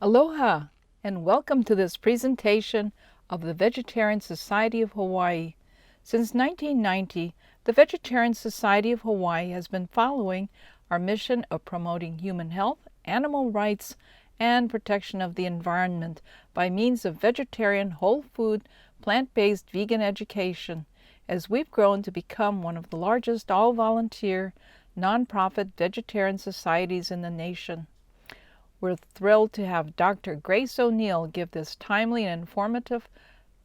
Aloha, and welcome to this presentation of the Vegetarian Society of Hawaii. Since 1990, the Vegetarian Society of Hawaii has been following our mission of promoting human health, animal rights, and protection of the environment by means of vegetarian, whole food, plant-based vegan education, as we've grown to become one of the largest all-volunteer, nonprofit vegetarian societies in the nation. We're thrilled to have Dr. Grace O'Neill give this timely and informative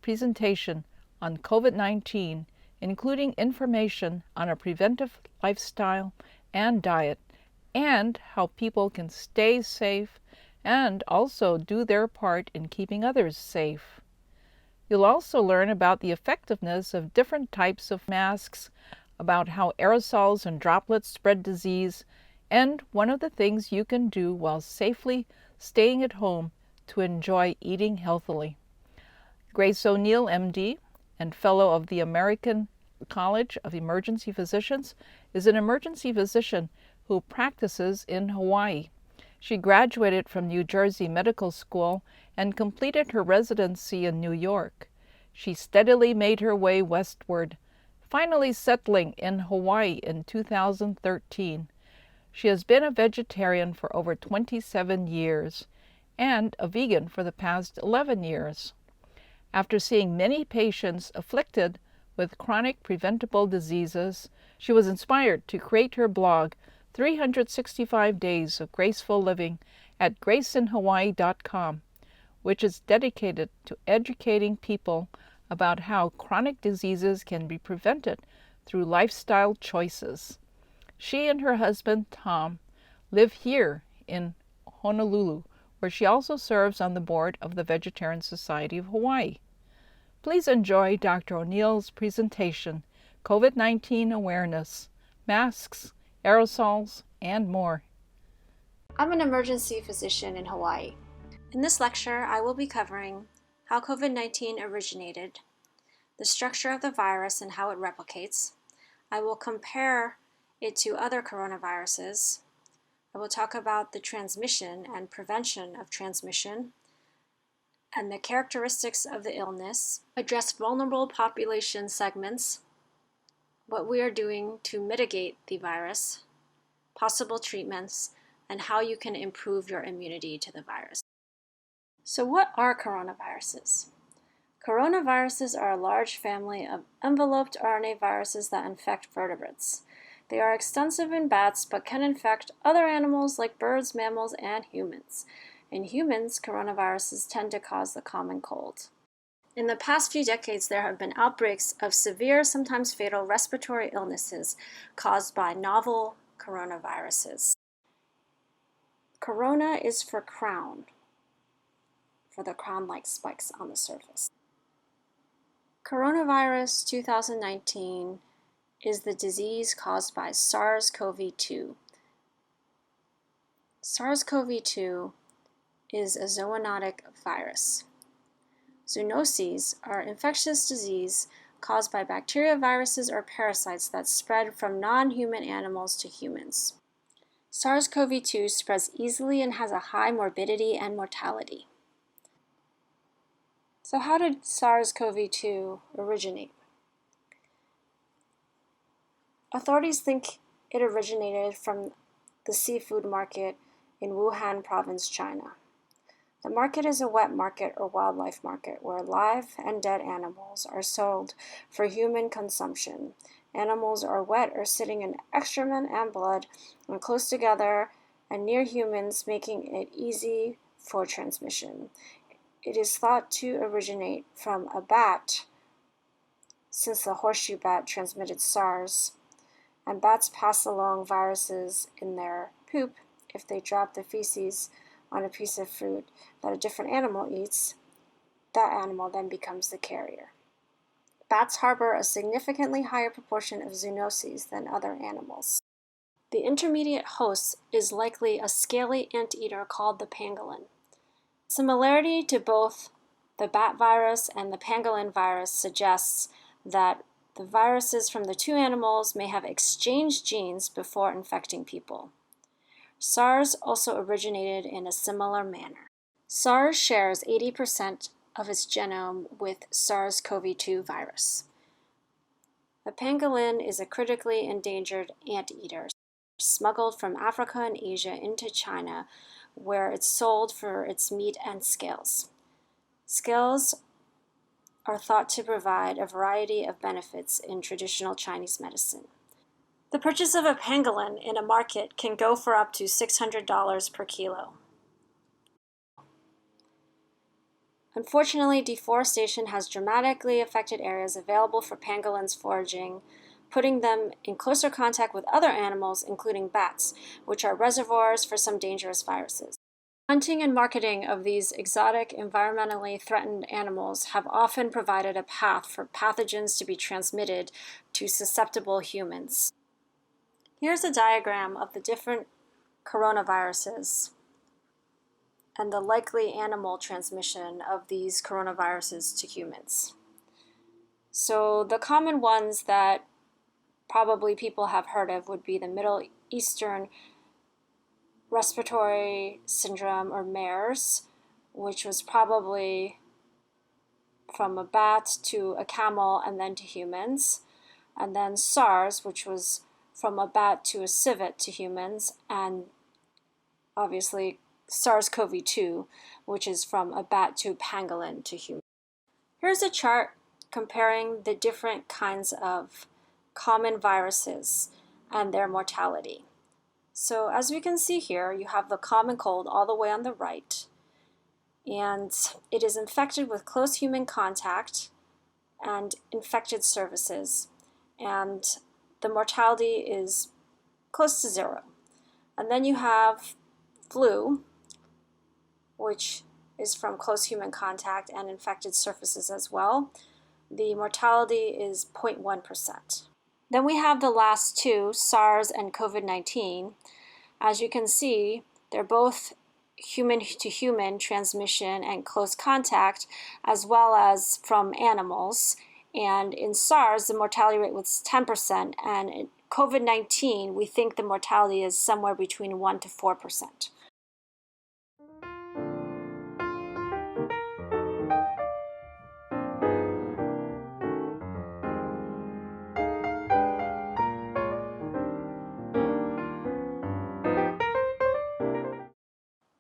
presentation on COVID-19, including information on a preventive lifestyle and diet, and how people can stay safe and also do their part in keeping others safe. You'll also learn about the effectiveness of different types of masks, about how aerosols and droplets spread disease, and one of the things you can do while safely staying at home to enjoy eating healthily. Grace O'Neill, MD, and Fellow of the American College of Emergency Physicians, is an emergency physician who practices in Hawaii. She graduated from New Jersey Medical School and completed her residency in New York. She steadily made her way westward, finally settling in Hawaii in 2013. She has been a vegetarian for over 27 years and a vegan for the past 11 years. After seeing many patients afflicted with chronic preventable diseases, she was inspired to create her blog, 365 Days of Graceful Living, at graceinhawaii.com, which is dedicated to educating people about how chronic diseases can be prevented through lifestyle choices. She and her husband, Tom, live here in Honolulu, where she also serves on the board of the Vegetarian Society of Hawaii. Please enjoy Dr. O'Neill's presentation, COVID-19 Awareness, Masks, Aerosols, and more. I'm an emergency physician in Hawaii. In this lecture, I will be covering how COVID-19 originated, the structure of the virus and how it replicates. I will compare it to other coronaviruses. I will talk about the transmission and prevention of transmission and the characteristics of the illness, address vulnerable population segments, what we are doing to mitigate the virus, possible treatments, and how you can improve your immunity to the virus. So what are coronaviruses? Coronaviruses are a large family of enveloped RNA viruses that infect vertebrates. They are extensive in bats but can infect other animals like birds, mammals, and humans. In humans, coronaviruses tend to cause the common cold. In the past few decades, there have been outbreaks of severe, sometimes fatal respiratory illnesses caused by novel coronaviruses. Corona is for crown, for the crown-like spikes on the surface. Coronavirus 2019 is the disease caused by SARS-CoV-2. SARS-CoV-2 is a zoonotic virus. Zoonoses are infectious disease caused by bacteria, viruses, or parasites that spread from non-human animals to humans. SARS-CoV-2 spreads easily and has a high morbidity and mortality. So how did SARS-CoV-2 originate? Authorities think it originated from the seafood market in Wuhan province, China. The market is a wet market or wildlife market where live and dead animals are sold for human consumption. Animals are wet or sitting in excrement and blood and close together and near humans, making it easy for transmission. It is thought to originate from a bat, since the horseshoe bat transmitted SARS, and bats pass along viruses in their poop. If they drop the feces on a piece of fruit that a different animal eats, that animal then becomes the carrier. Bats harbor a significantly higher proportion of zoonoses than other animals. The intermediate host is likely a scaly anteater called the pangolin. Similarity to both the bat virus and the pangolin virus suggests that the viruses from the two animals may have exchanged genes before infecting people. SARS also originated in a similar manner. SARS shares 80% of its genome with SARS-CoV-2 virus. The pangolin is a critically endangered anteater, smuggled from Africa and Asia into China, where it's sold for its meat and scales. Scales are thought to provide a variety of benefits in traditional Chinese medicine. The purchase of a pangolin in a market can go for up to $600 per kilo. Unfortunately, deforestation has dramatically affected areas available for pangolins foraging, putting them in closer contact with other animals, including bats, which are reservoirs for some dangerous viruses. Hunting and marketing of these exotic, environmentally threatened animals have often provided a path for pathogens to be transmitted to susceptible humans. Here's a diagram of the different coronaviruses and the likely animal transmission of these coronaviruses to humans. So the common ones that probably people have heard of would be the Middle Eastern respiratory syndrome, or MERS, which was probably from a bat to a camel and then to humans, and then SARS, which was from a bat to a civet to humans, and obviously SARS-CoV-2, which is from a bat to pangolin to humans. Here's a chart comparing the different kinds of common viruses and their mortality. So as we can see here, you have the common cold all the way on the right, and it is infected with close human contact and infected surfaces, and the mortality is close to zero. And then you have flu, which is from close human contact and infected surfaces as well. The mortality is 0.1%. Then we have the last two, SARS and COVID-19. As you can see, they're both human-to-human transmission and close contact, as well as from animals. And in SARS, the mortality rate was 10%, and in COVID-19, we think the mortality is somewhere between 1 to 4%.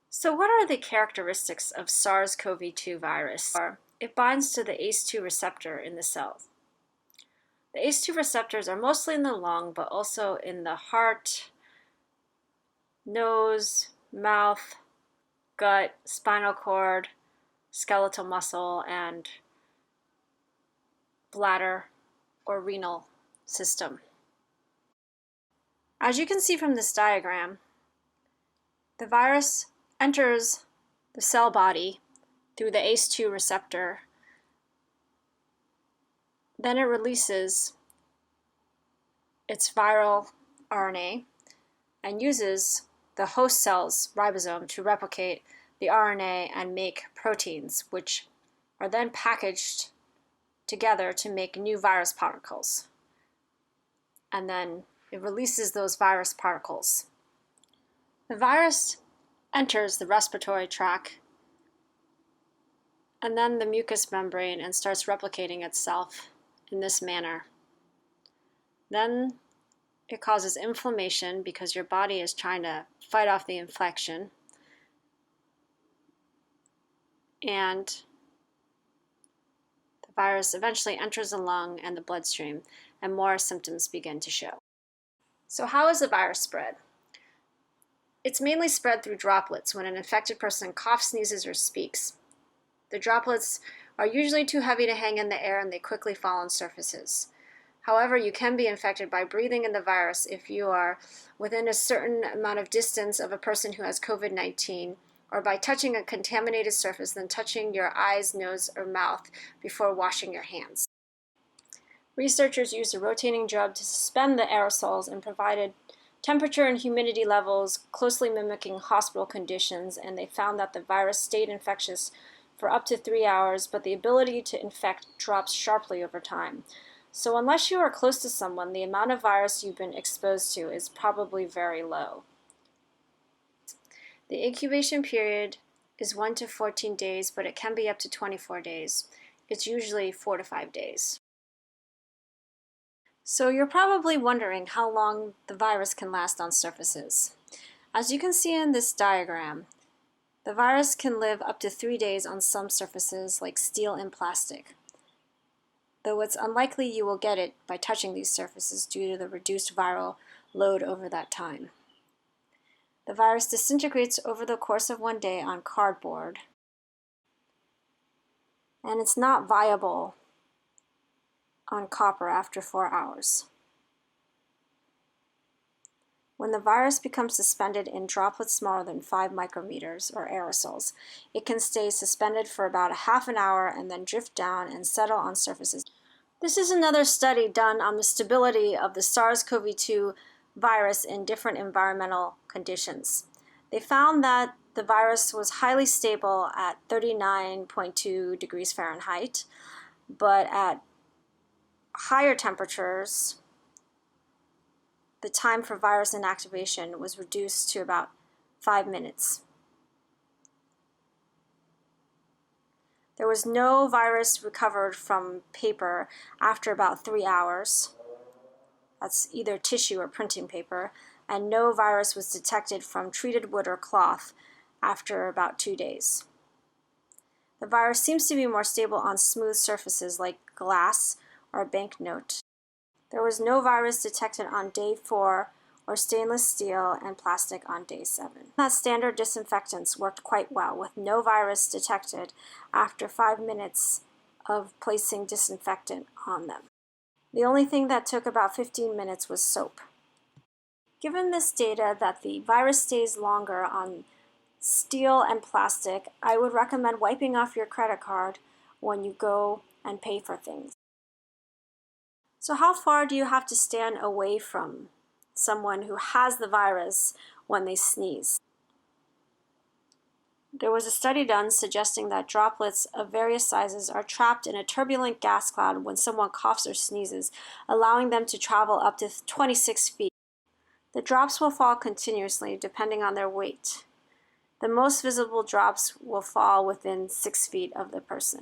So what are the characteristics of SARS-CoV-2 virus? It binds to the ACE2 receptor in the cell. The ACE2 receptors are mostly in the lung, but also in the heart, nose, mouth, gut, spinal cord, skeletal muscle, and bladder or renal system. As you can see from this diagram, the virus enters the cell body through the ACE2 receptor. Then it releases its viral RNA and uses the host cell's ribosome to replicate the RNA and make proteins, which are then packaged together to make new virus particles. And then it releases those virus particles. The virus enters the respiratory tract and then the mucous membrane and starts replicating itself in this manner. Then it causes inflammation because your body is trying to fight off the infection. And the virus eventually enters the lung and the bloodstream, and more symptoms begin to show. So how is the virus spread? It's mainly spread through droplets when an infected person coughs, sneezes, or speaks. The droplets are usually too heavy to hang in the air and they quickly fall on surfaces. However, you can be infected by breathing in the virus if you are within a certain amount of distance of a person who has COVID-19, or by touching a contaminated surface, then touching your eyes, nose, or mouth before washing your hands. Researchers used a rotating drum to suspend the aerosols and provided temperature and humidity levels closely mimicking hospital conditions, and they found that the virus stayed infectious for up to 3 hours, but the ability to infect drops sharply over time. So unless you are close to someone, the amount of virus you've been exposed to is probably very low. The incubation period is 1 to 14 days, but it can be up to 24 days. It's usually 4 to 5 days. So you're probably wondering how long the virus can last on surfaces. As you can see in this diagram, the virus can live up to 3 days on some surfaces like steel and plastic, though it's unlikely you will get it by touching these surfaces due to the reduced viral load over that time. The virus disintegrates over the course of 1 day on cardboard, and it's not viable on copper after 4 hours. When the virus becomes suspended in droplets smaller than 5 micrometers, or aerosols, it can stay suspended for about a half an hour and then drift down and settle on surfaces. This is another study done on the stability of the SARS-CoV-2 virus in different environmental conditions. They found that the virus was highly stable at 39.2 degrees Fahrenheit, but at higher temperatures, the time for virus inactivation was reduced to about 5 minutes. There was no virus recovered from paper after about 3 hours. That's either tissue or printing paper, and no virus was detected from treated wood or cloth after about 2 days. The virus seems to be more stable on smooth surfaces like glass or a banknote. There was no virus detected on day 4 or stainless steel and plastic on day 7. That standard disinfectants worked quite well, with no virus detected after 5 minutes of placing disinfectant on them. The only thing that took about 15 minutes was soap. Given this data that the virus stays longer on steel and plastic, I would recommend wiping off your credit card when you go and pay for things. So how far do you have to stand away from someone who has the virus when they sneeze? There was a study done suggesting that droplets of various sizes are trapped in a turbulent gas cloud when someone coughs or sneezes, allowing them to travel up to 26 feet. The drops will fall continuously depending on their weight. The most visible drops will fall within 6 feet of the person.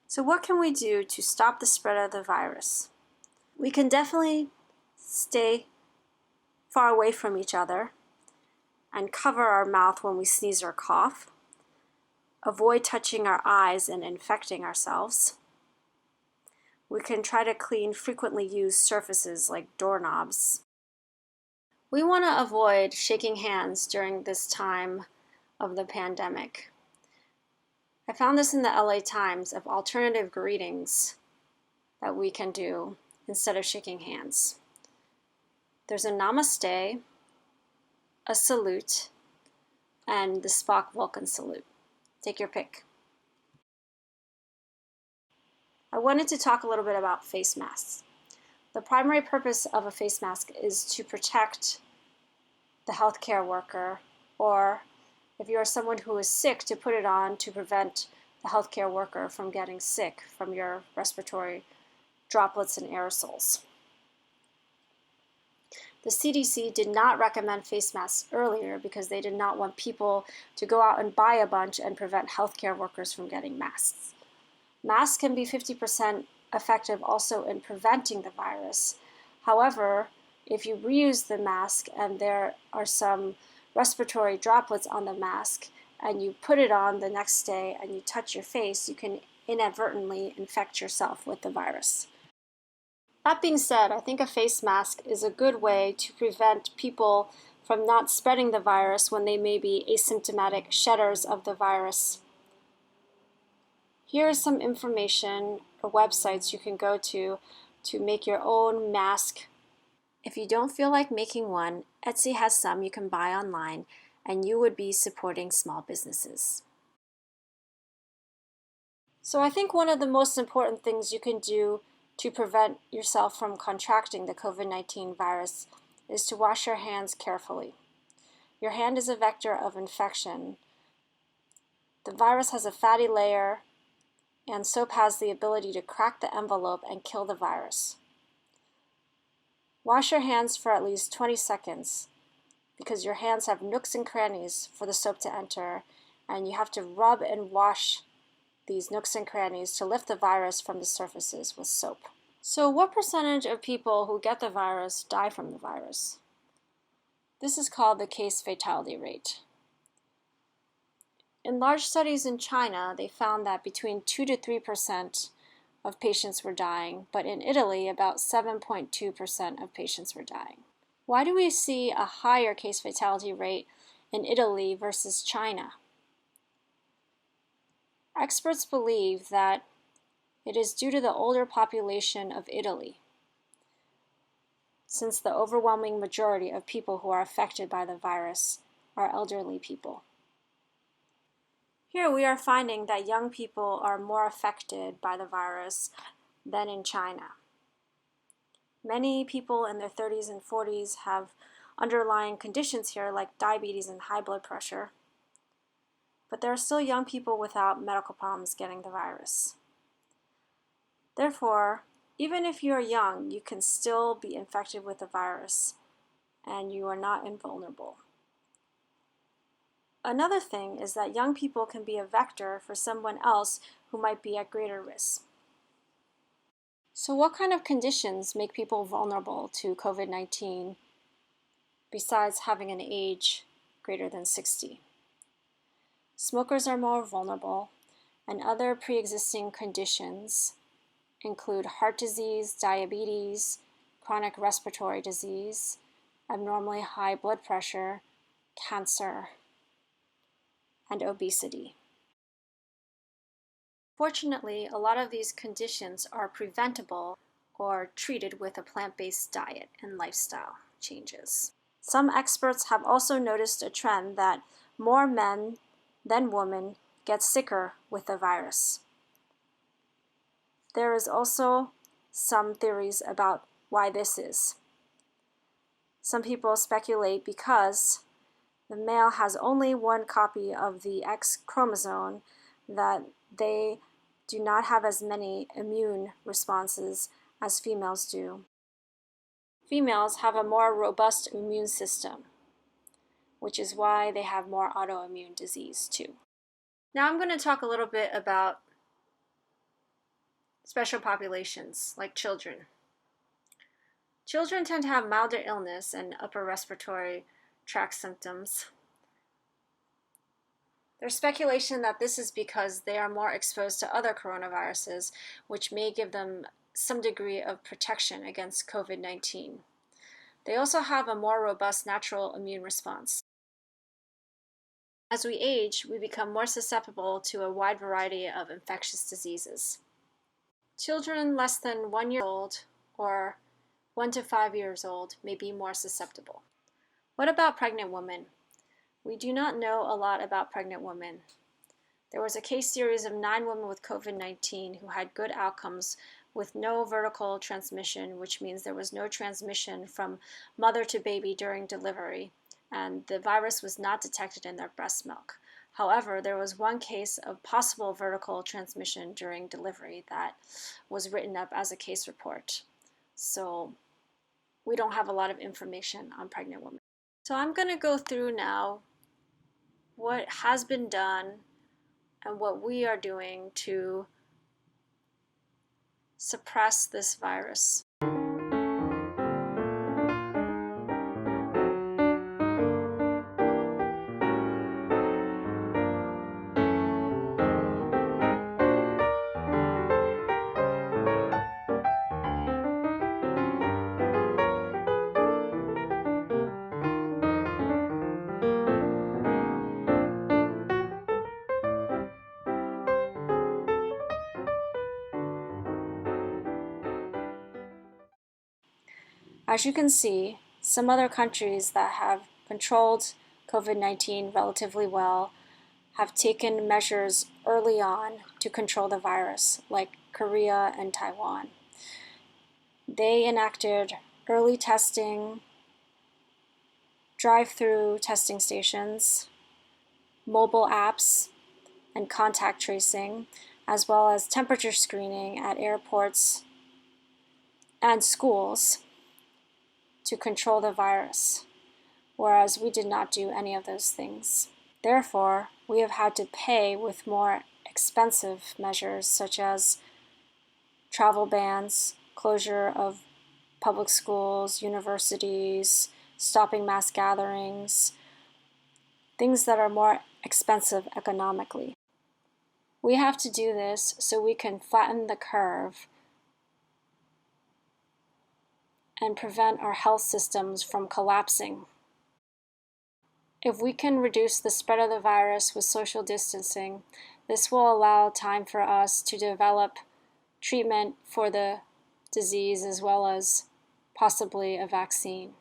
So what can we do to stop the spread of the virus? We can definitely stay far away from each other and cover our mouth when we sneeze or cough. Avoid touching our eyes and infecting ourselves. We can try to clean frequently used surfaces like doorknobs. We want to avoid shaking hands during this time of the pandemic. I found this in the LA Times of alternative greetings that we can do instead of shaking hands. There's a namaste, a salute, and the Spock Vulcan salute. Take your pick. I wanted to talk a little bit about face masks. The primary purpose of a face mask is to protect the healthcare worker, or if you are someone who is sick, to put it on to prevent the healthcare worker from getting sick from your respiratory droplets and aerosols. The CDC did not recommend face masks earlier because they did not want people to go out and buy a bunch and prevent healthcare workers from getting masks. Masks can be 50% effective also in preventing the virus. However, if you reuse the mask and there are some respiratory droplets on the mask and you put it on the next day and you touch your face, you can inadvertently infect yourself with the virus. That being said, I think a face mask is a good way to prevent people from not spreading the virus when they may be asymptomatic shedders of the virus. Here is some information or websites you can go to make your own mask. If you don't feel like making one, Etsy has some you can buy online, and you would be supporting small businesses. So I think one of the most important things you can do to prevent yourself from contracting the COVID-19 virus is to wash your hands carefully. Your hand is a vector of infection. The virus has a fatty layer, and soap has the ability to crack the envelope and kill the virus. Wash your hands for at least 20 seconds because your hands have nooks and crannies for the soap to enter, and you have to rub and wash these nooks and crannies to lift the virus from the surfaces with soap. So what percentage of people who get the virus die from the virus? This is called the case fatality rate. In large studies in China, they found that between 2 to 3% of patients were dying, but in Italy, about 7.2% of patients were dying. Why do we see a higher case fatality rate in Italy versus China? Experts believe that it is due to the older population of Italy, since the overwhelming majority of people who are affected by the virus are elderly people. Here we are finding that young people are more affected by the virus than in China. Many people in their 30s and 40s have underlying conditions here like diabetes and high blood pressure, but there are still young people without medical problems getting the virus. Therefore, even if you are young, you can still be infected with the virus and you are not invulnerable. Another thing is that young people can be a vector for someone else who might be at greater risk. So what kind of conditions make people vulnerable to COVID-19 besides having an age greater than 60? Smokers are more vulnerable, and other pre-existing conditions include heart disease, diabetes, chronic respiratory disease, abnormally high blood pressure, cancer, and obesity. Fortunately, a lot of these conditions are preventable or treated with a plant-based diet and lifestyle changes. Some experts have also noticed a trend that more men than women get sicker with the virus. There is also some theories about why this is. Some people speculate because the male has only one copy of the X chromosome that they do not have as many immune responses as females do. Females have a more robust immune system, which is why they have more autoimmune disease too. Now I'm going to talk a little bit about special populations like children. Children tend to have milder illness and upper respiratory tract symptoms. There's speculation that this is because they are more exposed to other coronaviruses, which may give them some degree of protection against COVID-19. They also have a more robust natural immune response. As we age, we become more susceptible to a wide variety of infectious diseases. Children less than 1 year old or 1 to 5 years old may be more susceptible. What about pregnant women? We do not know a lot about pregnant women. There was a case series of 9 women with COVID-19 who had good outcomes with no vertical transmission, which means there was no transmission from mother to baby during delivery, and the virus was not detected in their breast milk. However, there was one case of possible vertical transmission during delivery that was written up as a case report. So we don't have a lot of information on pregnant women. So I'm going to go through now what has been done and what we are doing to suppress this virus. As you can see, some other countries that have controlled COVID-19 relatively well have taken measures early on to control the virus, like Korea and Taiwan. They enacted early testing, drive-through testing stations, mobile apps, and contact tracing, as well as temperature screening at airports and schools to control the virus, whereas we did not do any of those things. Therefore, we have had to pay with more expensive measures such as travel bans, closure of public schools, universities, stopping mass gatherings, things that are more expensive economically. We have to do this so we can flatten the curve and prevent our health systems from collapsing. If we can reduce the spread of the virus with social distancing, this will allow time for us to develop treatment for the disease as well as possibly a vaccine.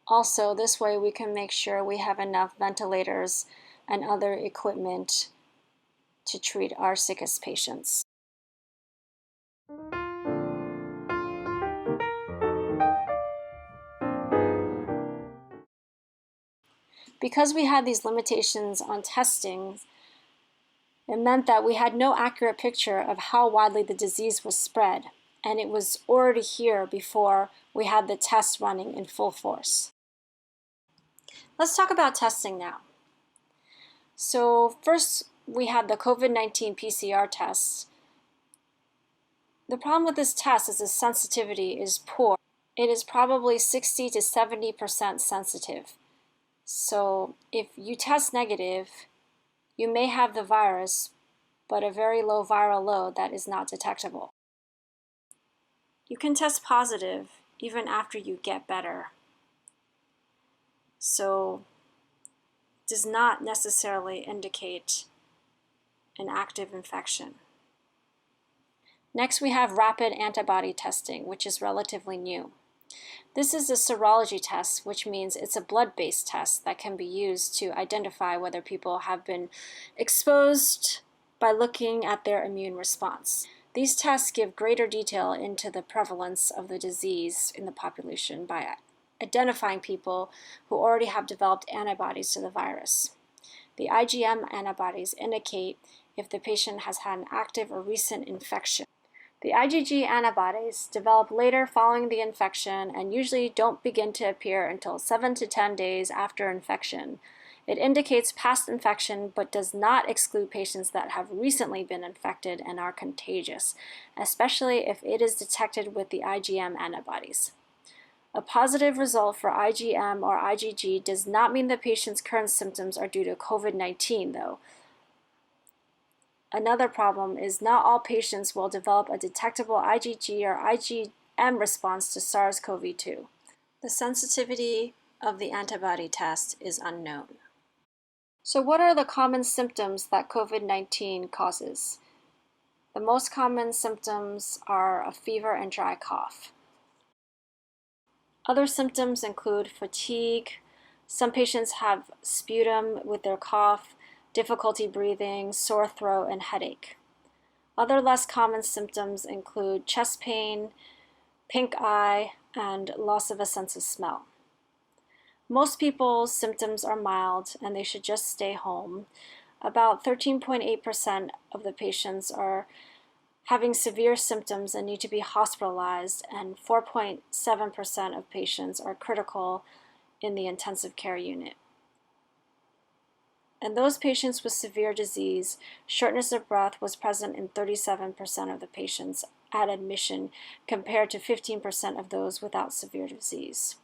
Also, this way we can make sure we have enough ventilators and other equipment to treat our sickest patients. Because we had these limitations on testing, it meant that we had no accurate picture of how widely the disease was spread, and it was already here before we had the tests running in full force. Let's talk about testing now. So first, we had the COVID-19 PCR test. The problem with this test is the sensitivity is poor. It is probably 60 to 70% sensitive. So if you test negative, you may have the virus, but a very low viral load that is not detectable. You can test positive even after you get better. So it does not necessarily indicate an active infection. Next, we have rapid antibody testing, which is relatively new. This is a serology test, which means it's a blood-based test that can be used to identify whether people have been exposed by looking at their immune response. These tests give greater detail into the prevalence of the disease in the population by identifying people who already have developed antibodies to the virus. The IgM antibodies indicate if the patient has had an active or recent infection. The IgG antibodies develop later following the infection and usually don't begin to appear until 7 to 10 days after infection. It indicates past infection but does not exclude patients that have recently been infected and are contagious, especially if it is detected with the IgM antibodies. A positive result for IgM or IgG does not mean the patient's current symptoms are due to COVID-19, though. Another problem is not all patients will develop a detectable IgG or IgM response to SARS-CoV-2. The sensitivity of the antibody test is unknown. So what are the common symptoms that COVID-19 causes? The most common symptoms are a fever and dry cough. Other symptoms include fatigue. Some patients have sputum with their cough, difficulty breathing, sore throat, and headache. Other less common symptoms include chest pain, pink eye, and loss of a sense of smell. Most people's symptoms are mild and they should just stay home. About 13.8% of the patients are having severe symptoms and need to be hospitalized, and 4.7% of patients are critical in the intensive care unit. In those patients with severe disease, shortness of breath was present in 37% of the patients at admission compared to 15% of those without severe disease.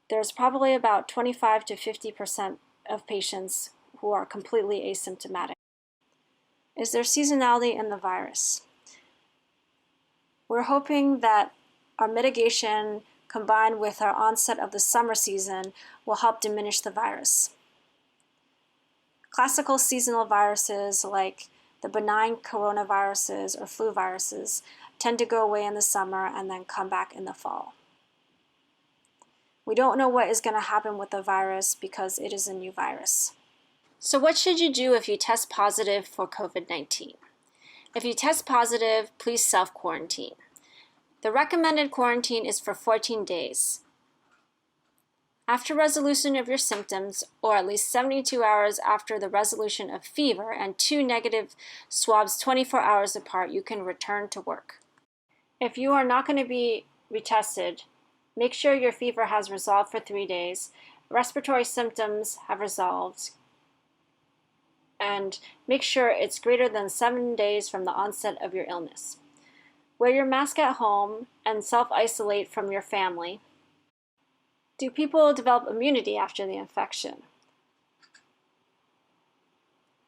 There's probably about 25 to 50% of patients who are completely asymptomatic. Is there seasonality in the virus? We're hoping that our mitigation combined with our onset of the summer season will help diminish the virus. Classical seasonal viruses like the benign coronaviruses or flu viruses tend to go away in the summer and then come back in the fall. We don't know what is going to happen with the virus because it is a new virus. So what should you do if you test positive for COVID-19? If you test positive, please self-quarantine. The recommended quarantine is for 14 days. After resolution of your symptoms, or at least 72 hours after the resolution of fever and 2 negative swabs 24 hours apart, you can return to work. If you are not going to be retested, make sure your fever has resolved for 3 days, respiratory symptoms have resolved, and make sure it's greater than 7 days from the onset of your illness. Wear your mask at home and self-isolate from your family. Do people develop immunity after the infection?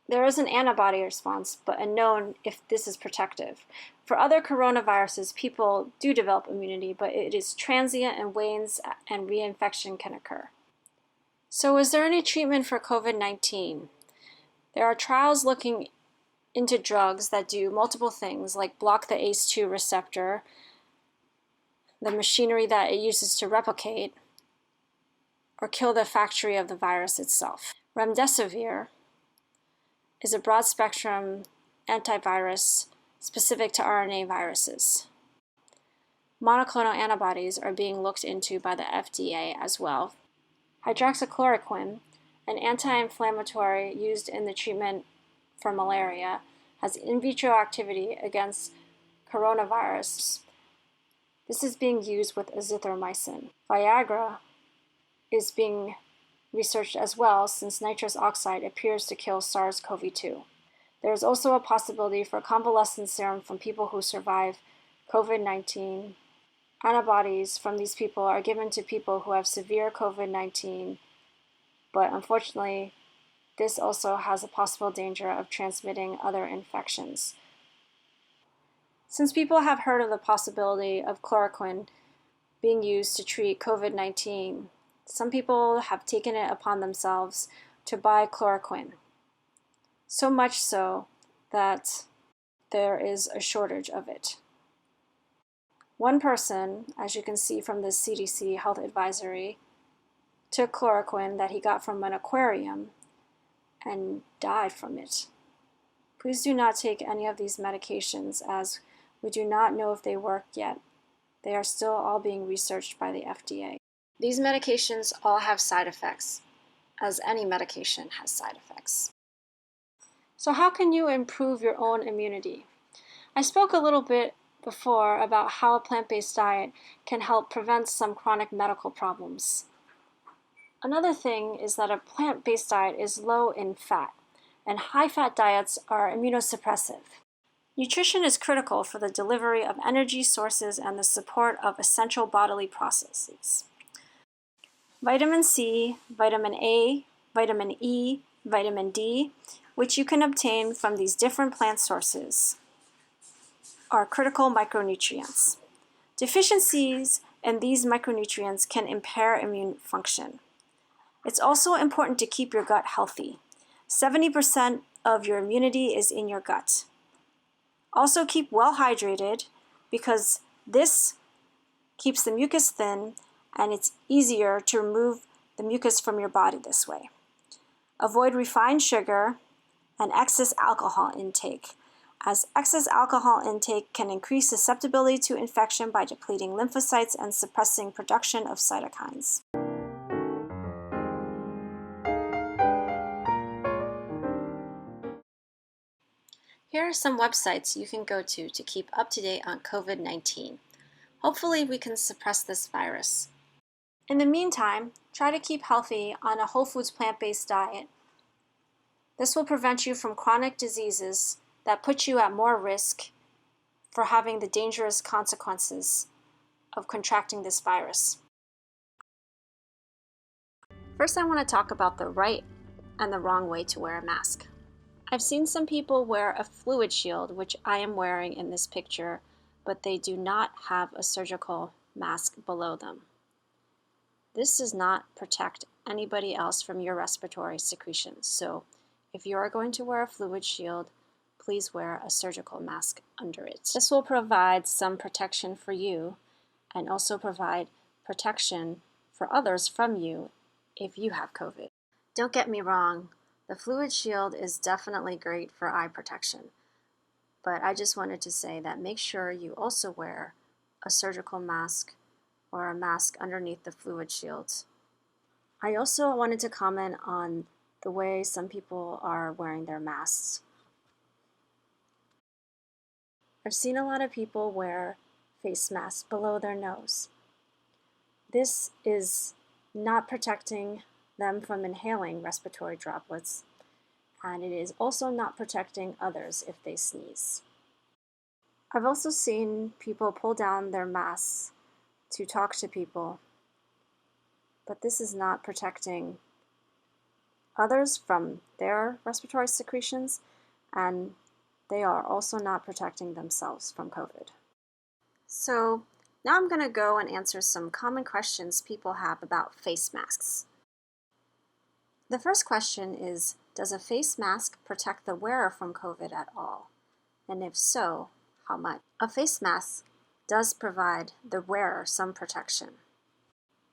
There is an antibody response, but unknown if this is protective. For other coronaviruses, people do develop immunity, but it is transient and wanes, and reinfection can occur. So is there any treatment for COVID-19? There are trials looking into drugs that do multiple things, like block the ACE2 receptor, the machinery that it uses to replicate, or kill the factory of the virus itself. Remdesivir is a broad-spectrum antivirus specific to RNA viruses. Monoclonal antibodies are being looked into by the FDA as well. Hydroxychloroquine, an anti-inflammatory used in the treatment for malaria, has in vitro activity against coronavirus. This is being used with azithromycin. Viagra is being researched as well, since nitrous oxide appears to kill SARS-CoV-2. There is also a possibility for convalescent serum from people who survive COVID-19. Antibodies from these people are given to people who have severe COVID-19, but unfortunately, this also has a possible danger of transmitting other infections. Since people have heard of the possibility of chloroquine being used to treat COVID-19, some people have taken it upon themselves to buy chloroquine. So much so that there is a shortage of it. One person, as you can see from the CDC health advisory, took chloroquine that he got from an aquarium and died from it. Please do not take any of these medications, as we do not know if they work yet. They are still all being researched by the FDA. These medications all have side effects, as any medication has side effects. So how can you improve your own immunity? I spoke a little bit before about how a plant-based diet can help prevent some chronic medical problems. Another thing is that a plant-based diet is low in fat, and high-fat diets are immunosuppressive. Nutrition is critical for the delivery of energy sources and the support of essential bodily processes. Vitamin C, vitamin A, vitamin E, vitamin D, which you can obtain from these different plant sources, are critical micronutrients. Deficiencies in these micronutrients can impair immune function. It's also important to keep your gut healthy. 70% of your immunity is in your gut. Also keep well hydrated, because this keeps the mucus thin and it's easier to remove the mucus from your body this way. Avoid refined sugar and excess alcohol intake, as excess alcohol intake can increase susceptibility to infection by depleting lymphocytes and suppressing production of cytokines. Here are some websites you can go to keep up to date on COVID-19. Hopefully we can suppress this virus. In the meantime, try to keep healthy on a whole foods plant-based diet. This will prevent you from chronic diseases that put you at more risk for having the dangerous consequences of contracting this virus. First, I want to talk about the right and the wrong way to wear a mask. I've seen some people wear a fluid shield, which I am wearing in this picture, but they do not have a surgical mask below them. This does not protect anybody else from your respiratory secretions. So if you are going to wear a fluid shield, please wear a surgical mask under it. This will provide some protection for you and also provide protection for others from you if you have COVID. Don't get me wrong, the fluid shield is definitely great for eye protection, but I just wanted to say that make sure you also wear a surgical mask or a mask underneath the fluid shield. I also wanted to comment on the way some people are wearing their masks. I've seen a lot of people wear face masks below their nose. This is not protecting them from inhaling respiratory droplets, and it is also not protecting others if they sneeze. I've also seen people pull down their masks to talk to people, but this is not protecting others from their respiratory secretions, and they are also not protecting themselves from COVID. So now I'm going to go and answer some common questions people have about face masks. The first question is, does a face mask protect the wearer from COVID at all? And if so, how much? A face mask does provide the wearer some protection.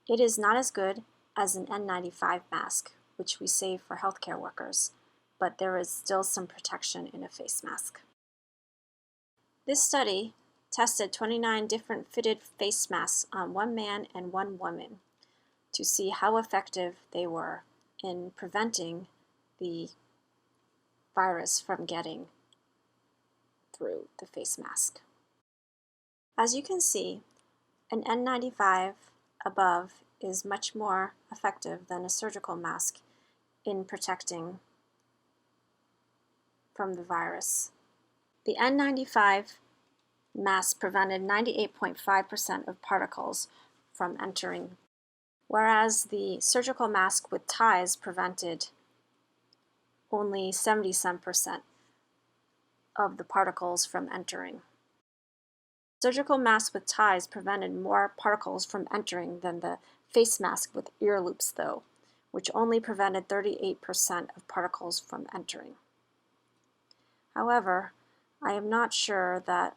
It is not as good as an N95 mask, which we save for healthcare workers, but there is still some protection in a face mask. This study tested 29 different fitted face masks on one man and one woman to see how effective they were in preventing the virus from getting through the face mask. As you can see, an N95 above is much more effective than a surgical mask in protecting from the virus. The N95 mask prevented 98.5% of particles from entering, whereas the surgical mask with ties prevented only 70% of the particles from entering. Surgical masks with ties prevented more particles from entering than the face mask with ear loops, though, which only prevented 38% of particles from entering. However, I am not sure that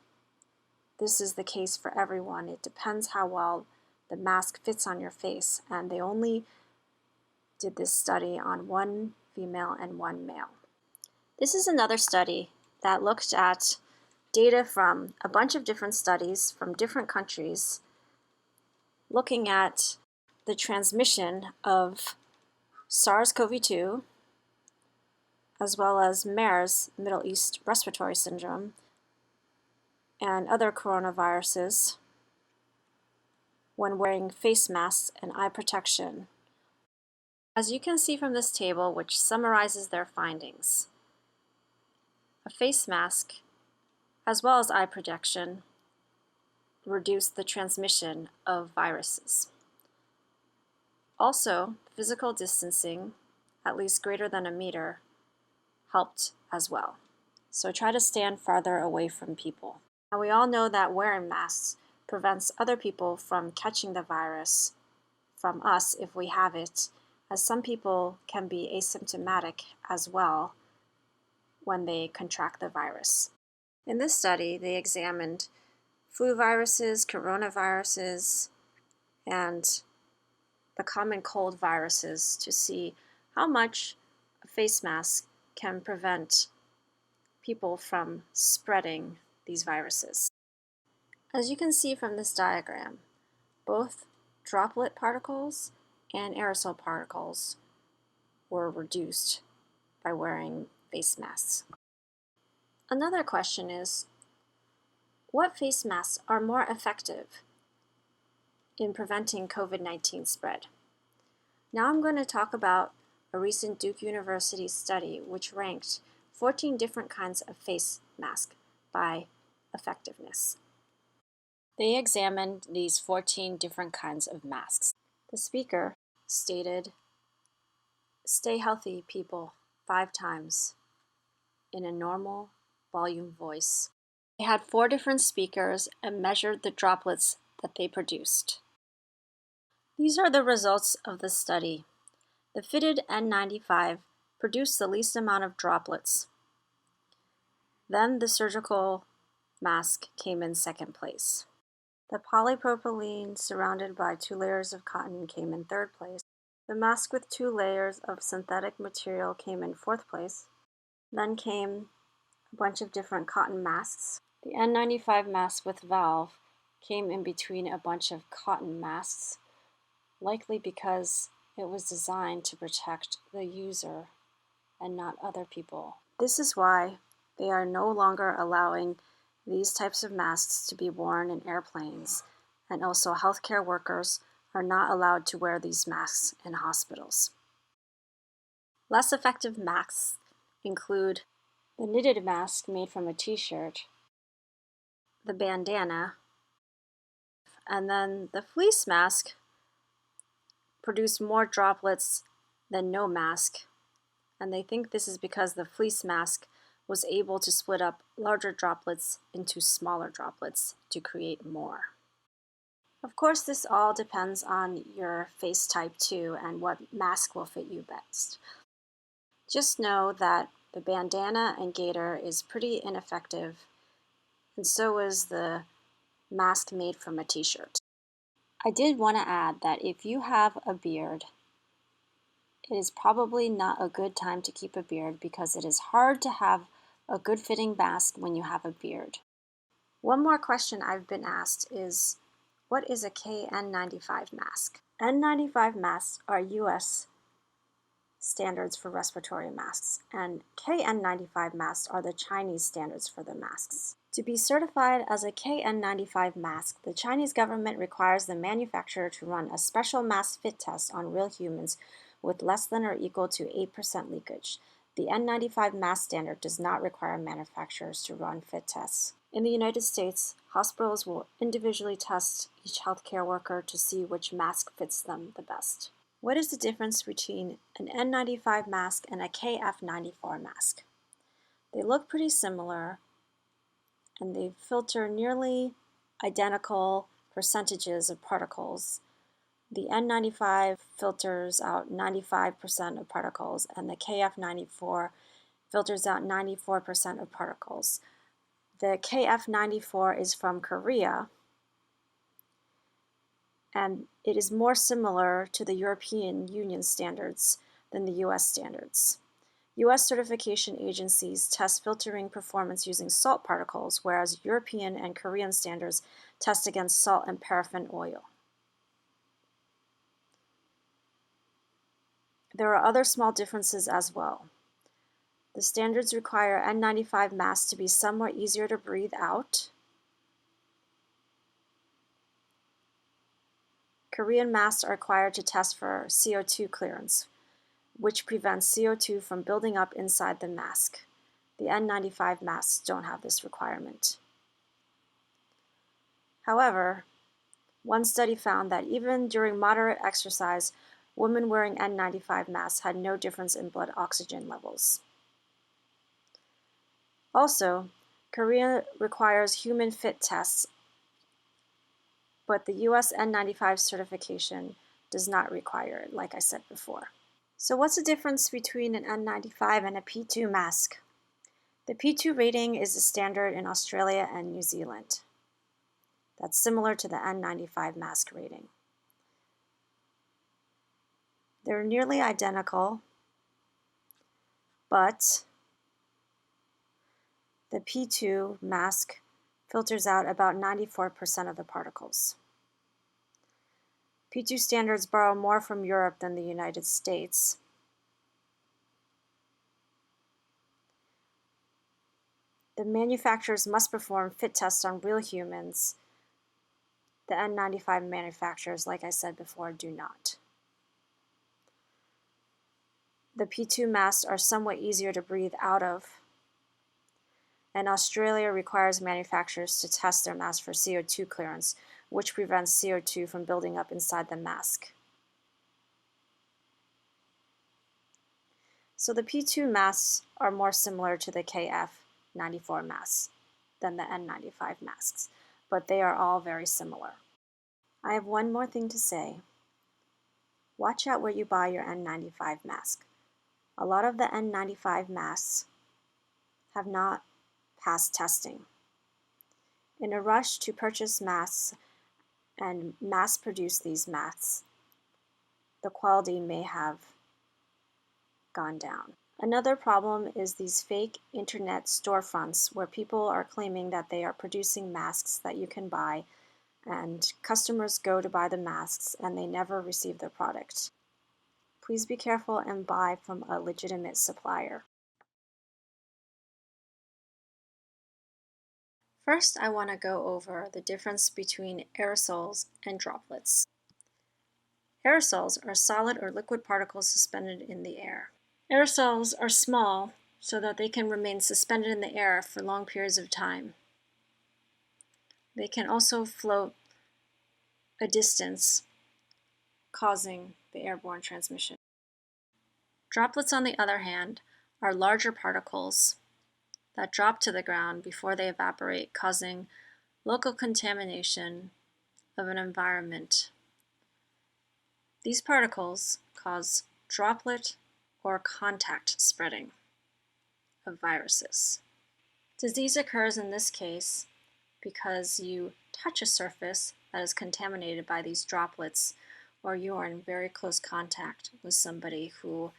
this is the case for everyone. It depends how well the mask fits on your face, and they only did this study on one female and one male. This is another study that looked at data from a bunch of different studies from different countries, looking at the transmission of SARS-CoV-2, as well as MERS, Middle East Respiratory Syndrome, and other coronaviruses when wearing face masks and eye protection. As you can see from this table, which summarizes their findings, a face mask, as well as eye protection, reduced the transmission of viruses. Also, physical distancing, at least greater than a meter, helped as well. So try to stand farther away from people. Now, we all know that wearing masks prevents other people from catching the virus from us if we have it, as some people can be asymptomatic as well when they contract the virus. In this study, they examined flu viruses, coronaviruses, and the common cold viruses to see how much a face mask can prevent people from spreading these viruses. As you can see from this diagram, both droplet particles and aerosol particles were reduced by wearing face masks. Another question is, what face masks are more effective in preventing COVID-19 spread? Now I'm going to talk about a recent Duke University study which ranked 14 different kinds of face mask by effectiveness. They examined these 14 different kinds of masks. The speaker stated, "Stay healthy, people," 5 times in a normal volume voice. They had 4 different speakers and measured the droplets that they produced. These are the results of the study. The fitted N95 produced the least amount of droplets. Then the surgical mask came in second place. The polypropylene surrounded by 2 layers of cotton came in third place. The mask with 2 layers of synthetic material came in fourth place. Then came a bunch of different cotton masks. The N95 mask with valve came in between a bunch of cotton masks, likely because it was designed to protect the user and not other people. This is why they are no longer allowing these types of masks to be worn in airplanes, and also healthcare workers are not allowed to wear these masks in hospitals. Less effective masks include the knitted mask made from a t-shirt, the bandana, and then the fleece mask produced more droplets than no mask, and they think this is because the fleece mask was able to split up larger droplets into smaller droplets to create more. Of course, this all depends on your face type too and what mask will fit you best. Just know that the bandana and gaiter is pretty ineffective, and so is the mask made from a t-shirt. I did want to add that if you have a beard, it is probably not a good time to keep a beard because it is hard to have a good fitting mask when you have a beard. One more question I've been asked is, what is a KN95 mask? N95 masks are US standards for respiratory masks, and KN95 masks are the Chinese standards for the masks. To be certified as a KN95 mask, the Chinese government requires the manufacturer to run a special mask fit test on real humans with less than or equal to 8% leakage. The N95 mask standard does not require manufacturers to run fit tests. In the United States, hospitals will individually test each healthcare worker to see which mask fits them the best. What is the difference between an N95 mask and a KF94 mask? They look pretty similar, and they filter nearly identical percentages of particles. The N95 filters out 95% of particles, and the KF94 filters out 94% of particles. The KF94 is from Korea, and it is more similar to the European Union standards than the US standards. US certification agencies test filtering performance using salt particles, whereas European and Korean standards test against salt and paraffin oil. There are other small differences as well. The standards require N95 masks to be somewhat easier to breathe out. Korean masks are required to test for CO2 clearance, which prevents CO2 from building up inside the mask. The N95 masks don't have this requirement. However, one study found that even during moderate exercise, women wearing N95 masks had no difference in blood oxygen levels. Also, Korea requires human fit tests, but the US N95 certification does not require it, like I said before. So what's the difference between an N95 and a P2 mask? The P2 rating is the standard in Australia and New Zealand. That's similar to the N95 mask rating. They're nearly identical, but the P2 mask filters out about 94% of the particles. P2 standards borrow more from Europe than the United States. The manufacturers must perform fit tests on real humans. The N95 manufacturers, like I said before, do not. The P2 masks are somewhat easier to breathe out of, and Australia requires manufacturers to test their masks for CO2 clearance, which prevents CO2 from building up inside the mask. So the P2 masks are more similar to the KF94 masks than the N95 masks, but they are all very similar. I have one more thing to say. Watch out where you buy your N95 mask. A lot of the N95 masks have not pass testing. In a rush to purchase masks and mass produce these masks, the quality may have gone down. Another problem is these fake internet storefronts where people are claiming that they are producing masks that you can buy, and customers go to buy the masks and they never receive their product. Please be careful and buy from a legitimate supplier. First, I want to go over the difference between aerosols and droplets. Aerosols are solid or liquid particles suspended in the air. Aerosols are small so that they can remain suspended in the air for long periods of time. They can also float a distance, causing the airborne transmission. Droplets, on the other hand, are larger particles that drop to the ground before they evaporate, causing local contamination of an environment. These particles cause droplet or contact spreading of viruses. Disease occurs in this case because you touch a surface that is contaminated by these droplets, or you are in very close contact with somebody who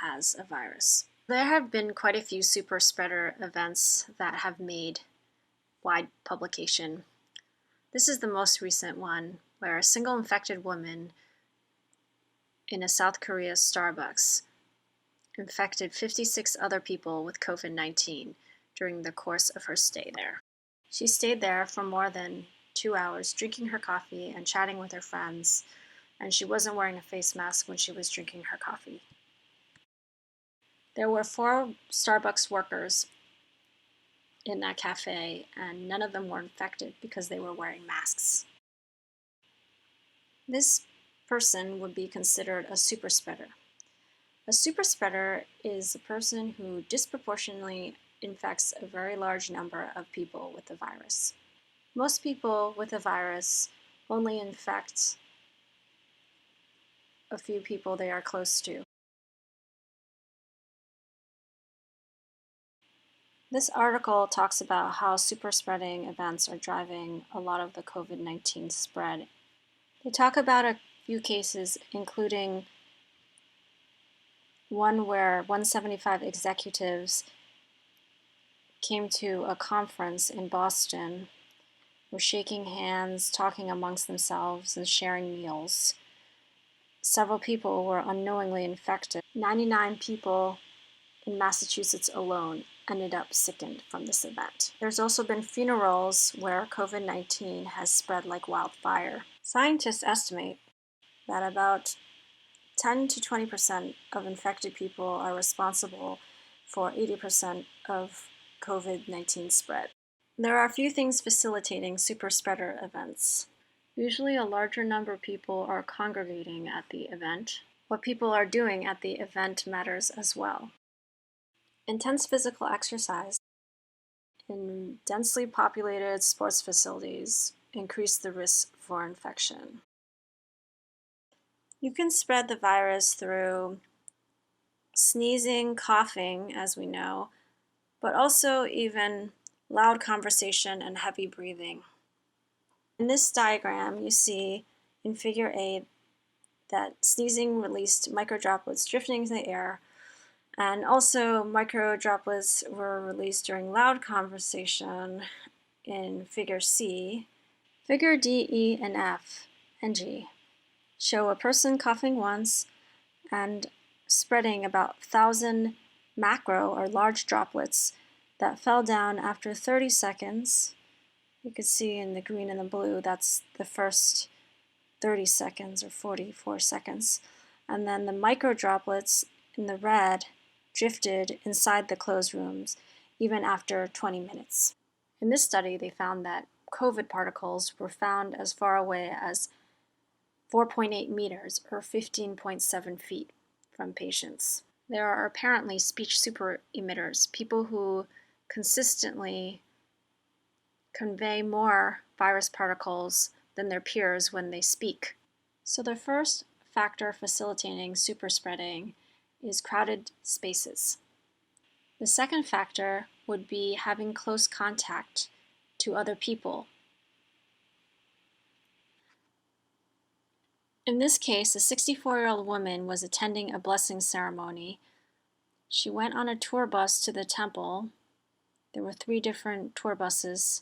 has a virus. There have been quite a few super spreader events that have made wide publication. This is the most recent one, where a single infected woman in a South Korea Starbucks infected 56 other people with COVID-19 during the course of her stay there. She stayed there for more than 2 hours, drinking her coffee and chatting with her friends, and she wasn't wearing a face mask when she was drinking her coffee. There were 4 Starbucks workers in that cafe, and none of them were infected because they were wearing masks. This person would be considered a super spreader. A super spreader is a person who disproportionately infects a very large number of people with the virus. Most people with the virus only infect a few people they are close to. This article talks about how super spreading events are driving a lot of the COVID-19 spread. They talk about a few cases, including one where 175 executives came to a conference in Boston, were shaking hands, talking amongst themselves, and sharing meals. Several people were unknowingly infected. 99 people in Massachusetts alone ended up sickened from this event. There's also been funerals where COVID-19 has spread like wildfire. Scientists estimate that about 10 to 20% of infected people are responsible for 80% of COVID-19 spread. There are a few things facilitating super spreader events. Usually a larger number of people are congregating at the event. What people are doing at the event matters as well. Intense physical exercise in densely populated sports facilities increase the risk for infection. You can spread the virus through sneezing, coughing, as we know, but also even loud conversation and heavy breathing. In this diagram, you see in figure A that sneezing released microdroplets drifting into the air, and also microdroplets were released during loud conversation in figure C. Figure D, E, and F, and G show a person coughing once and spreading about 1,000 macro or large droplets that fell down after 30 seconds. You can see in the green and the blue, that's the first 30 seconds or 44 seconds. And then the micro droplets in the red drifted inside the closed rooms even after 20 minutes. In this study, they found that COVID particles were found as far away as 4.8 meters or 15.7 feet from patients. There are apparently speech super emitters, people who consistently convey more virus particles than their peers when they speak. So the first factor facilitating super spreading is crowded spaces. The second factor would be having close contact to other people. In this case, a 64-year-old woman was attending a blessing ceremony. She went on a tour bus to the temple. There were 3 different tour buses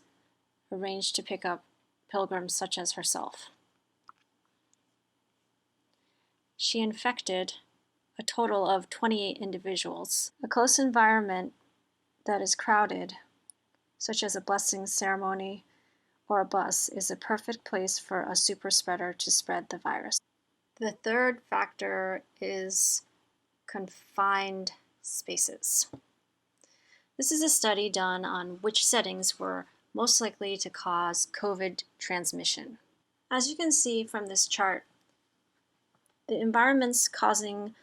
arranged to pick up pilgrims such as herself. She infected a total of 28 individuals. A close environment that is crowded, such as a blessing ceremony or a bus, is a perfect place for a super spreader to spread the virus. The third factor is confined spaces. This is a study done on which settings were most likely to cause COVID transmission. As you can see from this chart, the environments causing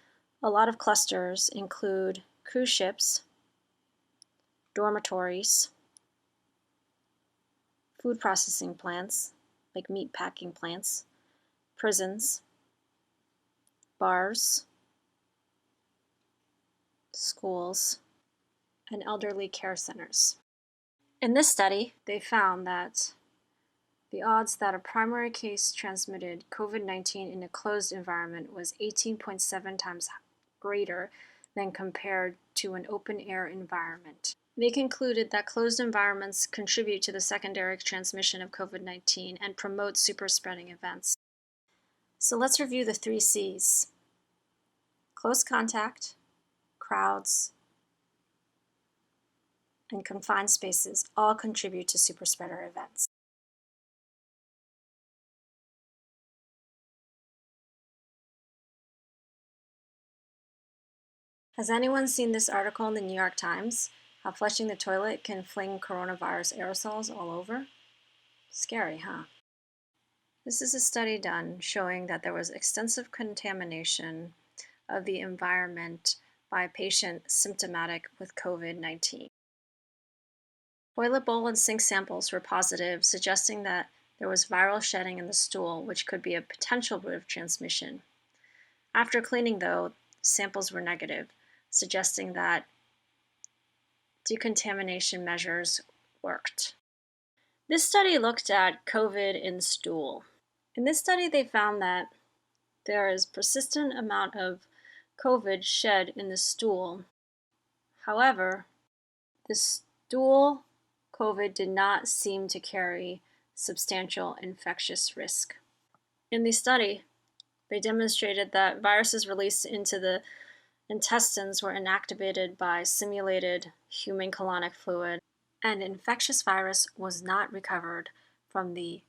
a lot of clusters include cruise ships, dormitories, food processing plants, like meat packing plants, prisons, bars, schools, and elderly care centers. In this study, they found that the odds that a primary case transmitted COVID-19 in a closed environment was 18.7 times greater than compared to an open-air environment. They concluded that closed environments contribute to the secondary transmission of COVID-19 and promote super-spreading events. So let's review the 3 C's. Close contact, crowds, and confined spaces all contribute to super-spreader events. Has anyone seen this article in the New York Times? How flushing the toilet can fling coronavirus aerosols all over? Scary, huh? This is a study done showing that there was extensive contamination of the environment by a patient symptomatic with COVID-19. Toilet bowl and sink samples were positive, suggesting that there was viral shedding in the stool, which could be a potential route of transmission. After cleaning, though, samples were negative, suggesting that decontamination measures worked. This study looked at COVID in stool. In this study, they found that there is persistent amount of COVID shed in the stool. However, the stool COVID did not seem to carry substantial infectious risk. In the study, they demonstrated that viruses released into the intestines were inactivated by simulated human colonic fluid, and infectious virus was not recovered from the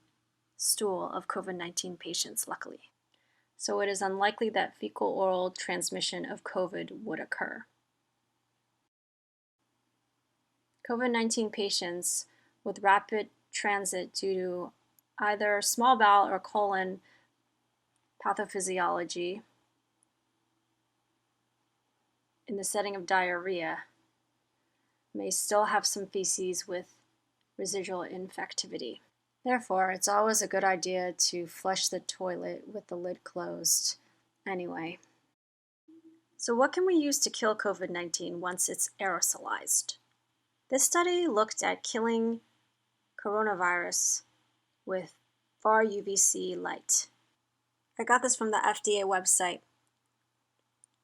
stool of COVID-19 patients, luckily. So it is unlikely that fecal-oral transmission of COVID would occur. COVID-19 patients with rapid transit due to either small bowel or colon pathophysiology in the setting of diarrhea may still have some feces with residual infectivity. Therefore, it's always a good idea to flush the toilet with the lid closed anyway. So what can we use to kill COVID-19 once it's aerosolized? This study looked at killing coronavirus with far UVC light. I got this from the FDA website.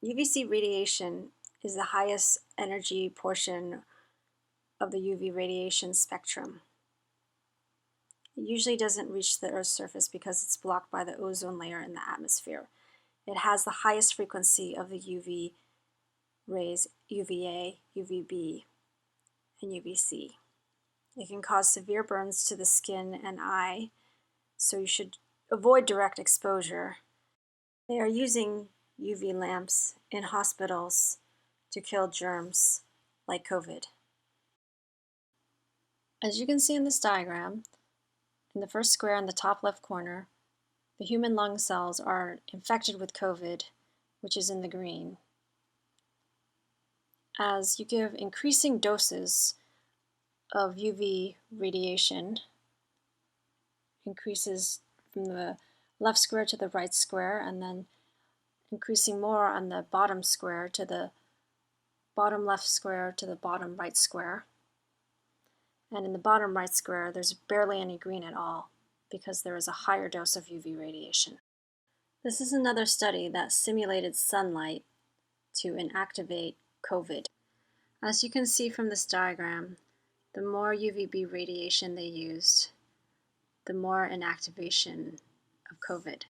UVC radiation is the highest energy portion of the UV radiation spectrum. It usually doesn't reach the Earth's surface because it's blocked by the ozone layer in the atmosphere. It has the highest frequency of the UV rays, UVA, UVB, and UVC. It can cause severe burns to the skin and eye, so you should avoid direct exposure. They are using UV lamps in hospitals to kill germs like COVID. As you can see in this diagram, in the first square in the top left corner, the human lung cells are infected with COVID, which is in the green. As you give increasing doses of UV radiation, increases from the left square to the right square, and then increasing more on the bottom square to the bottom left square to the bottom right square. And in the bottom right square, there's barely any green at all because there is a higher dose of UV radiation. This is another study that simulated sunlight to inactivate COVID. As you can see from this diagram, the more UVB radiation they used, the more inactivation of COVID.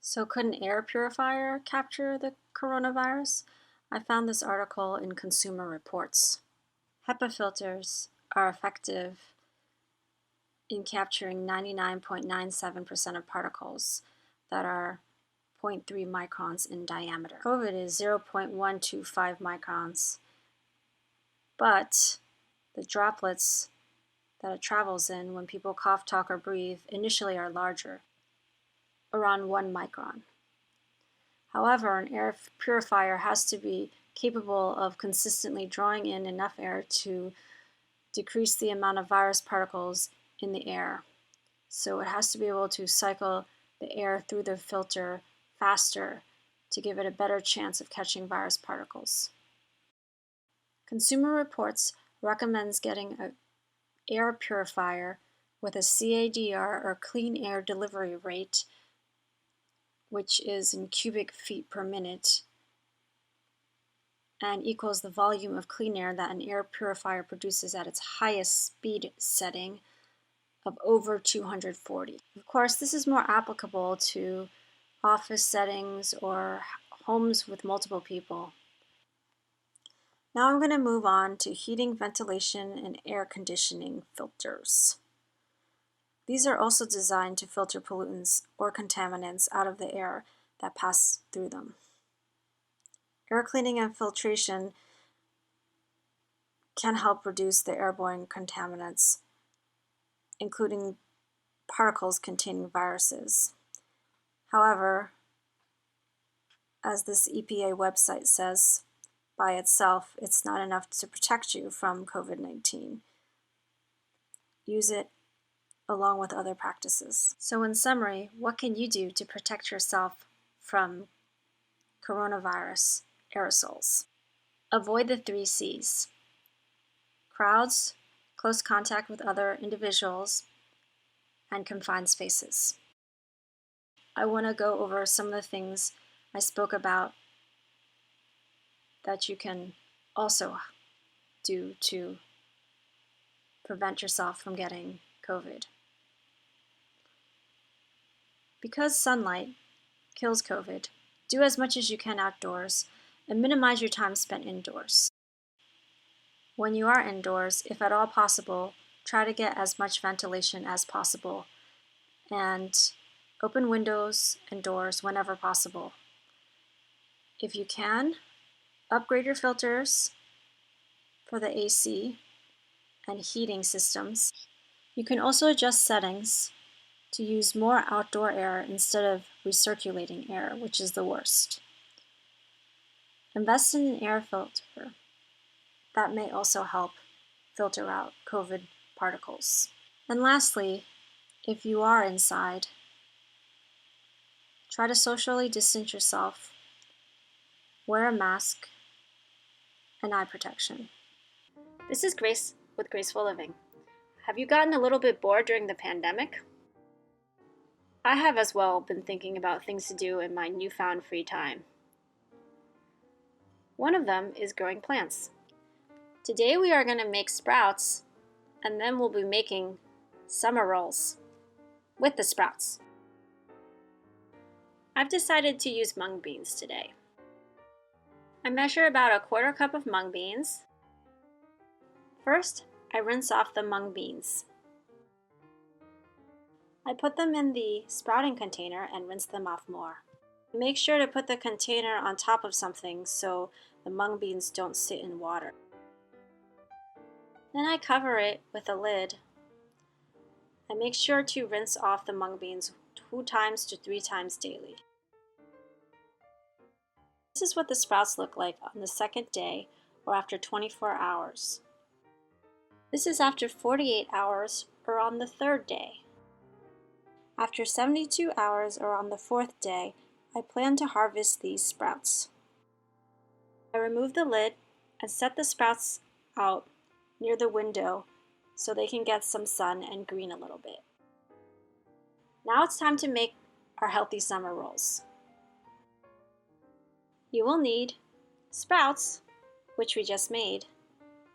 So could an air purifier capture the coronavirus? I found this article in Consumer Reports. HEPA filters are effective in capturing 99.97% of particles that are 0.3 microns in diameter. COVID is 0.125 microns, but the droplets that it travels in when people cough, talk, or breathe initially are larger, around 1 micron. However, an air purifier has to be capable of consistently drawing in enough air to decrease the amount of virus particles in the air. So it has to be able to cycle the air through the filter faster to give it a better chance of catching virus particles. Consumer Reports recommends getting an air purifier with a CADR or clean air delivery rate, which is in cubic feet per minute, and equals the volume of clean air that an air purifier produces at its highest speed setting of over 240. Of course, this is more applicable to office settings or homes with multiple people. Now I'm going to move on to heating, ventilation, and air conditioning filters. These are also designed to filter pollutants or contaminants out of the air that pass through them. Air cleaning and filtration can help reduce the airborne contaminants, including particles containing viruses. However, as this EPA website says, by itself, it's not enough to protect you from COVID-19. Use it along with other practices. So in summary, what can you do to protect yourself from coronavirus aerosols? Avoid the 3 C's. Crowds, close contact with other individuals, and confined spaces. I want to go over some of the things I spoke about that you can also do to prevent yourself from getting COVID. Because sunlight kills COVID, do as much as you can outdoors and minimize your time spent indoors. When you are indoors, if at all possible, try to get as much ventilation as possible and open windows and doors whenever possible. If you can, upgrade your filters for the AC and heating systems. You can also adjust settings to use more outdoor air instead of recirculating air, which is the worst. Invest in an air filter. That may also help filter out COVID particles. And lastly, if you are inside, try to socially distance yourself, wear a mask, and eye protection. This is Grace with Graceful Living. Have you gotten a little bit bored during the pandemic? I have as well been thinking about things to do in my newfound free time. One of them is growing plants. Today we are going to make sprouts, and then we'll be making summer rolls with the sprouts. I've decided to use mung beans today. I measure about a 1/4 cup of mung beans. First, I rinse off the mung beans. I put them in the sprouting container and rinse them off more. Make sure to put the container on top of something so the mung beans don't sit in water. Then I cover it with a lid and make sure to rinse off the mung beans 2 times to 3 times daily. This is what the sprouts look like on the 2nd day or after 24 hours. This is after 48 hours or on the 3rd day. After 72 hours or on the 4th day, I plan to harvest these sprouts. I remove the lid and set the sprouts out near the window so they can get some sun and green a little bit. Now it's time to make our healthy summer rolls. You will need sprouts, which we just made,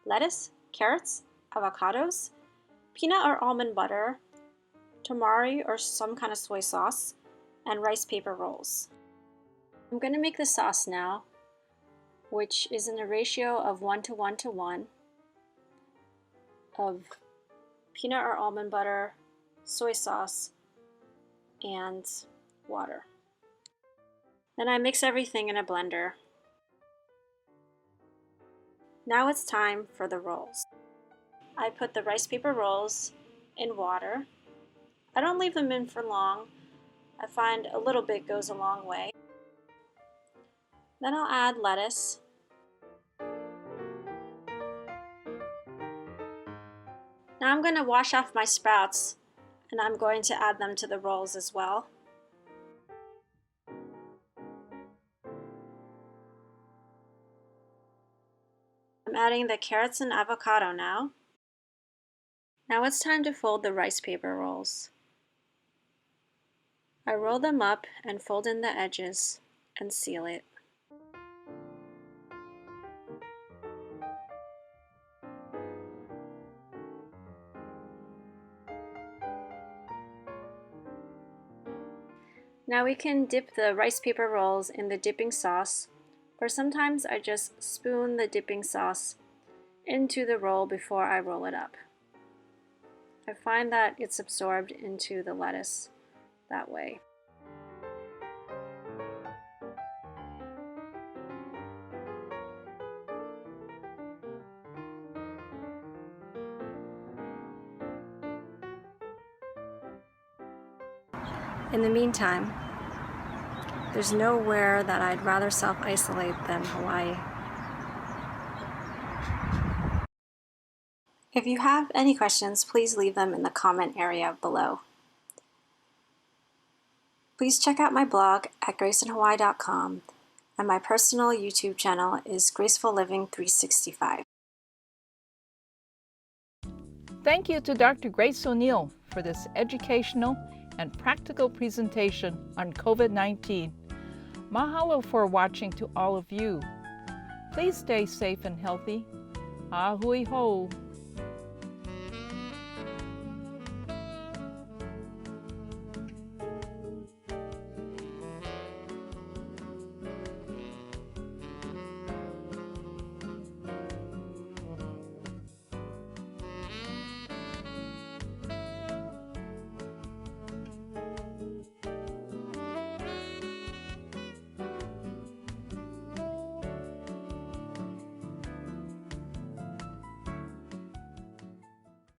lettuce, carrots, avocados, peanut or almond butter, tamari or some kind of soy sauce, and rice paper rolls. I'm going to make the sauce now, which is in a ratio of 1 to 1 to 1 of peanut or almond butter, soy sauce, and water. Then I mix everything in a blender. Now it's time for the rolls. I put the rice paper rolls in water. I don't leave them in for long. I find a little bit goes a long way. Then I'll add lettuce. Now I'm going to wash off my sprouts and I'm going to add them to the rolls as well. I'm adding the carrots and avocado now. Now it's time to fold the rice paper rolls. I roll them up and fold in the edges and seal it. Now we can dip the rice paper rolls in the dipping sauce, or sometimes I just spoon the dipping sauce into the roll before I roll it up. I find that it's absorbed into the lettuce that way. In the meantime, there's nowhere that I'd rather self-isolate than Hawaii. If you have any questions, please leave them in the comment area below. Please check out my blog at graceinhawaii.com, and my personal YouTube channel is Graceful Living 365. Thank you to Dr. Grace O'Neill for this educational and practical presentation on COVID-19. Mahalo for watching to all of you. Please stay safe and healthy. Ahui ho.